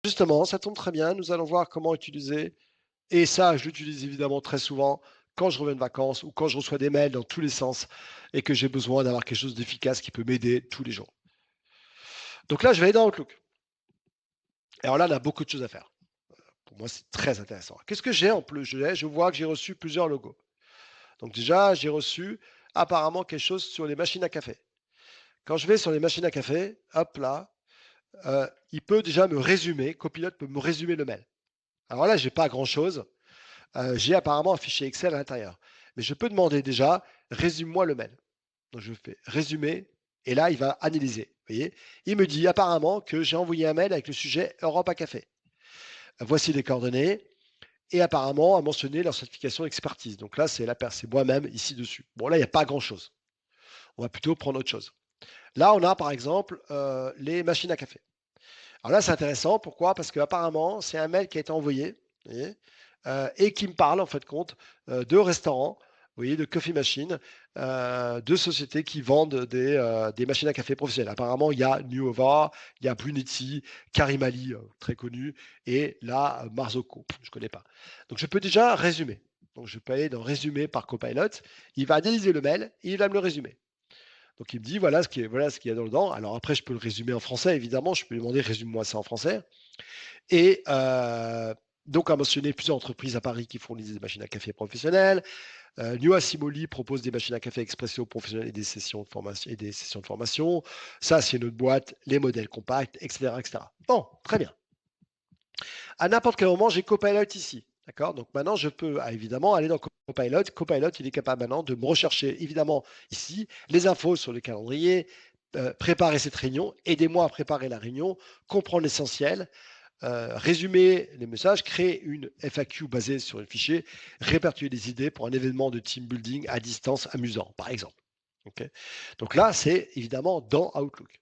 justement, ça tombe très bien. Nous allons voir comment utiliser. Et ça, je l'utilise évidemment très souvent quand je reviens de vacances ou quand je reçois des mails dans tous les sens et que j'ai besoin d'avoir quelque chose d'efficace qui peut m'aider tous les jours. Donc là, je vais aller dans Outlook. Alors là, on a beaucoup de choses à faire. Pour moi, c'est très intéressant. Qu'est-ce que j'ai en plus? Je vois que j'ai reçu plusieurs logos. Donc déjà, j'ai reçu apparemment quelque chose sur les machines à café. Quand je vais sur les machines à café, hop là, il peut déjà me résumer, Copilot peut me résumer le mail. Alors là, j'ai pas grand-chose. J'ai apparemment un fichier Excel à l'intérieur. Mais je peux demander déjà, résume-moi le mail. Donc je fais résumer, et là, il va analyser. Vous voyez, il me dit apparemment que j'ai envoyé un mail avec le sujet Europe à café. Voici les coordonnées. Et apparemment a mentionné leur certification expertise. Donc là, c'est moi-même ici dessus. Bon, là, il n'y a pas grand-chose. On va plutôt prendre autre chose. Là, on a par exemple les machines à café. Alors là, c'est intéressant. Pourquoi? Parce qu'apparemment, c'est un mail qui a été envoyé, vous voyez, et qui me parle en fait compte de restaurants, vous voyez, de coffee machines, de sociétés qui vendent des machines à café professionnelles. Apparemment, il y a Nuova, il y a Brunetti, Karimali, très connu, et là, Marzocco, je ne connais pas. Donc, je peux déjà résumer. Donc, je peux aller dans Résumer par Copilot. Il va analyser le mail et il va me le résumer. Donc il me dit voilà ce qu'il y a dans le dedans. Alors après, je peux le résumer en français, évidemment. Je peux lui demander résume-moi ça en français. Et donc, a mentionné plusieurs entreprises à Paris qui fournissent des machines à café professionnelles. Nua Simoli propose des machines à café expresso professionnelles et des sessions de formation. Ça, c'est notre boîte, les modèles compacts, etc., etc. Bon, très bien. À n'importe quel moment, j'ai Copilot ici. D'accord? Donc maintenant, je peux évidemment aller dans Copilot. Copilot, il est capable maintenant de me rechercher, évidemment, ici, les infos sur le calendrier, préparer cette réunion, aidez-moi à préparer la réunion, comprendre l'essentiel, résumer les messages, créer une FAQ basée sur un fichier, répertorier des idées pour un événement de team building à distance amusant, par exemple. Okay. Donc là, c'est évidemment dans Outlook.